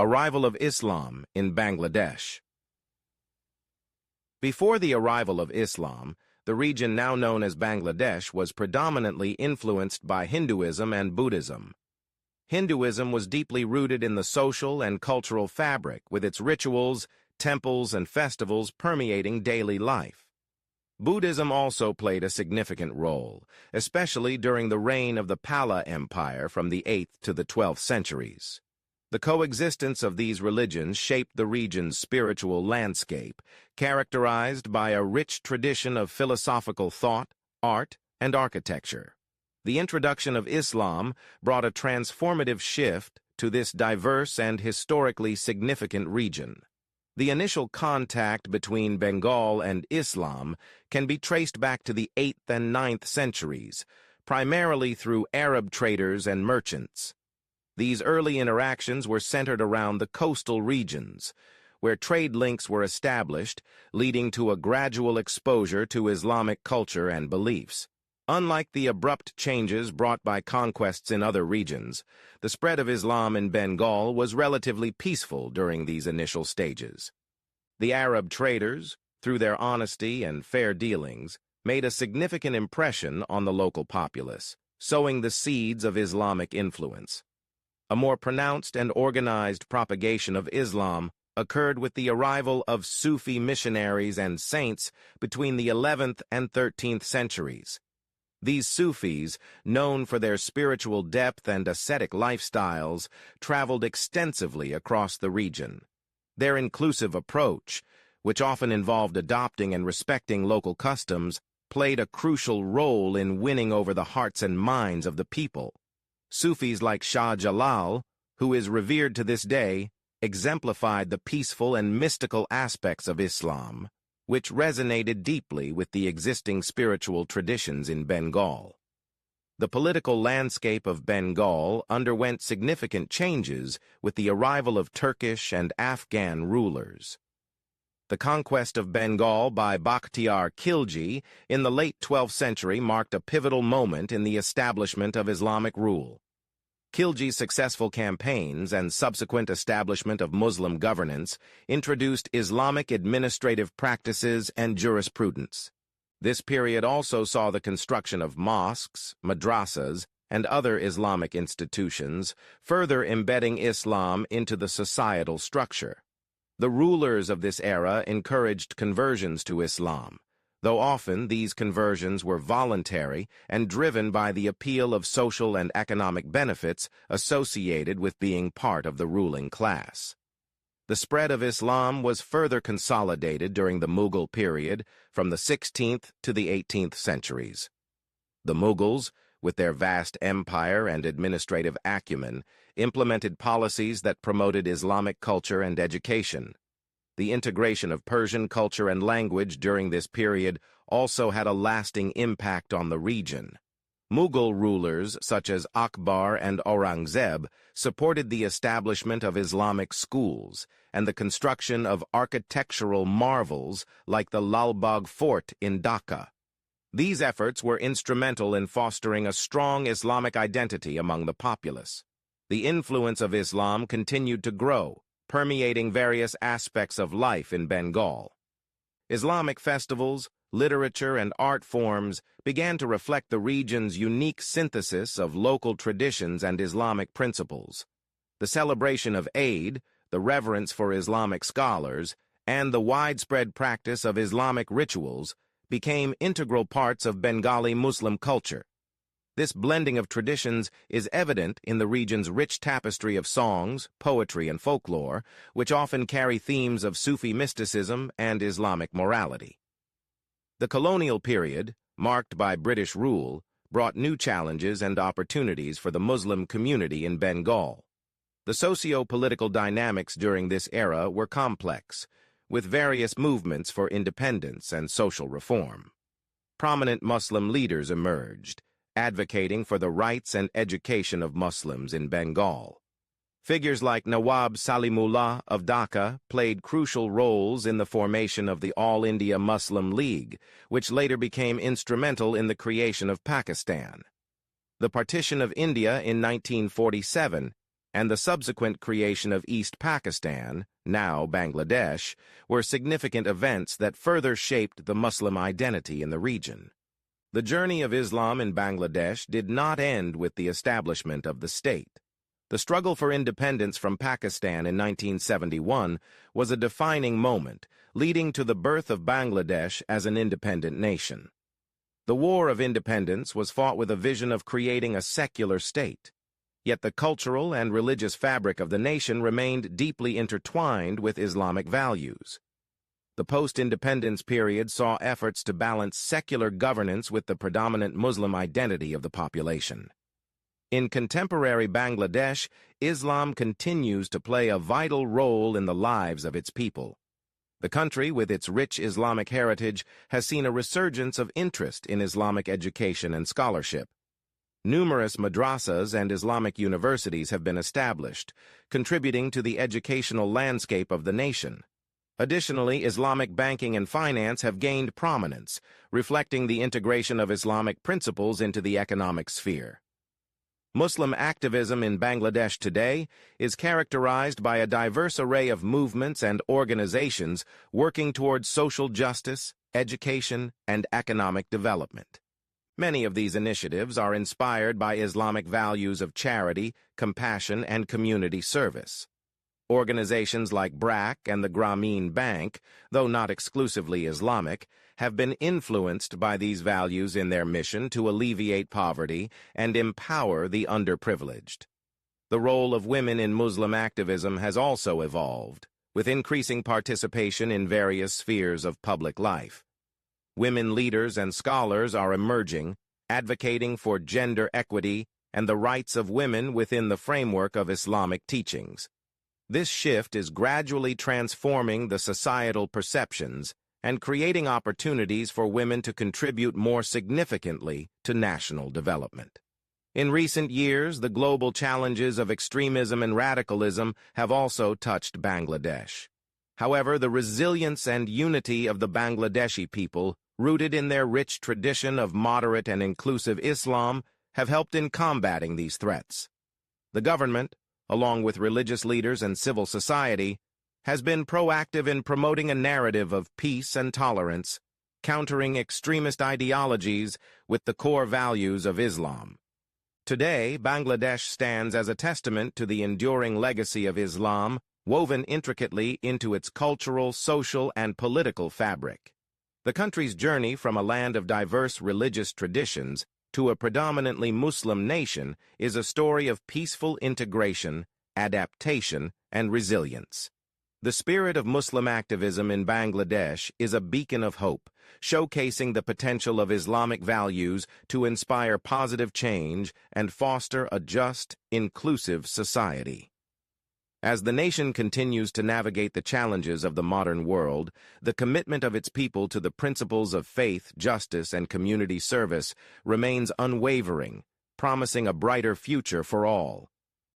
Arrival of Islam in Bangladesh. Before the arrival of Islam, the region now known as Bangladesh was predominantly influenced by Hinduism and Buddhism. Hinduism was deeply rooted in the social and cultural fabric, with its rituals, temples, and festivals permeating daily life. Buddhism also played a significant role, especially during the reign of the Pala Empire from the 8th to the 12th centuries. The coexistence of these religions shaped the region's spiritual landscape, characterized by a rich tradition of philosophical thought, art, and architecture. The introduction of Islam brought a transformative shift to this diverse and historically significant region. The initial contact between Bengal and Islam can be traced back to the 8th and 9th centuries, primarily through Arab traders and merchants. These early interactions were centered around the coastal regions, where trade links were established, leading to a gradual exposure to Islamic culture and beliefs. Unlike the abrupt changes brought by conquests in other regions, the spread of Islam in Bengal was relatively peaceful during these initial stages. The Arab traders, through their honesty and fair dealings, made a significant impression on the local populace, sowing the seeds of Islamic influence. A more pronounced and organized propagation of Islam occurred with the arrival of Sufi missionaries and saints between the 11th and 13th centuries. These Sufis, known for their spiritual depth and ascetic lifestyles, traveled extensively across the region. Their inclusive approach, which often involved adopting and respecting local customs, played a crucial role in winning over the hearts and minds of the people. Sufis like Shah Jalal, who is revered to this day, exemplified the peaceful and mystical aspects of Islam, which resonated deeply with the existing spiritual traditions in Bengal. The political landscape of Bengal underwent significant changes with the arrival of Turkish and Afghan rulers. The conquest of Bengal by Bakhtiar Khilji in the late 12th century marked a pivotal moment in the establishment of Islamic rule. Khilji's successful campaigns and subsequent establishment of Muslim governance introduced Islamic administrative practices and jurisprudence. This period also saw the construction of mosques, madrasas, and other Islamic institutions, further embedding Islam into the societal structure. The rulers of this era encouraged conversions to Islam, though often these conversions were voluntary and driven by the appeal of social and economic benefits associated with being part of the ruling class. The spread of Islam was further consolidated during the Mughal period from the 16th to the 18th centuries. The Mughals, with their vast empire and administrative acumen, implemented policies that promoted Islamic culture and education. The integration of Persian culture and language during this period also had a lasting impact on the region. Mughal rulers such as Akbar and Aurangzeb supported the establishment of Islamic schools and the construction of architectural marvels like the Lal Bagh Fort in Dhaka. These efforts were instrumental in fostering a strong Islamic identity among the populace. The influence of Islam continued to grow, permeating various aspects of life in Bengal. Islamic festivals, literature, and art forms began to reflect the region's unique synthesis of local traditions and Islamic principles. The celebration of Eid, the reverence for Islamic scholars, and the widespread practice of Islamic rituals became integral parts of Bengali Muslim culture. This blending of traditions is evident in the region's rich tapestry of songs, poetry, and folklore, which often carry themes of Sufi mysticism and Islamic morality. The colonial period, marked by British rule, brought new challenges and opportunities for the Muslim community in Bengal. The socio-political dynamics during this era were complex, with various movements for independence and social reform. Prominent Muslim leaders emerged, advocating for the rights and education of Muslims in Bengal. Figures like Nawab Salimullah of Dhaka played crucial roles in the formation of the All India Muslim League, which later became instrumental in the creation of Pakistan. The partition of India in 1947 and the subsequent creation of East Pakistan, now Bangladesh, were significant events that further shaped the Muslim identity in the region. The journey of Islam in Bangladesh did not end with the establishment of the state. The struggle for independence from Pakistan in 1971 was a defining moment, leading to the birth of Bangladesh as an independent nation. The War of Independence was fought with a vision of creating a secular state. Yet the cultural and religious fabric of the nation remained deeply intertwined with Islamic values. The post-independence period saw efforts to balance secular governance with the predominant Muslim identity of the population. In contemporary Bangladesh, Islam continues to play a vital role in the lives of its people. The country, with its rich Islamic heritage, has seen a resurgence of interest in Islamic education and scholarship. Numerous madrasas and Islamic universities have been established, contributing to the educational landscape of the nation. Additionally, Islamic banking and finance have gained prominence, reflecting the integration of Islamic principles into the economic sphere. Muslim activism in Bangladesh today is characterized by a diverse array of movements and organizations working towards social justice, education, and economic development. Many of these initiatives are inspired by Islamic values of charity, compassion, and community service. Organizations like BRAC and the Grameen Bank, though not exclusively Islamic, have been influenced by these values in their mission to alleviate poverty and empower the underprivileged. The role of women in Muslim activism has also evolved, with increasing participation in various spheres of public life. Women leaders and scholars are emerging, advocating for gender equity and the rights of women within the framework of Islamic teachings. This shift is gradually transforming the societal perceptions and creating opportunities for women to contribute more significantly to national development. In recent years, the global challenges of extremism and radicalism have also touched Bangladesh. However, the resilience and unity of the Bangladeshi people, rooted in their rich tradition of moderate and inclusive Islam, have helped in combating these threats. The government, along with religious leaders and civil society, has been proactive in promoting a narrative of peace and tolerance, countering extremist ideologies with the core values of Islam. Today, Bangladesh stands as a testament to the enduring legacy of Islam, woven intricately into its cultural, social, and political fabric. The country's journey from a land of diverse religious traditions to a predominantly Muslim nation is a story of peaceful integration, adaptation, and resilience. The spirit of Muslim activism in Bangladesh is a beacon of hope, showcasing the potential of Islamic values to inspire positive change and foster a just, inclusive society. As the nation continues to navigate the challenges of the modern world, the commitment of its people to the principles of faith, justice, and community service remains unwavering, promising a brighter future for all.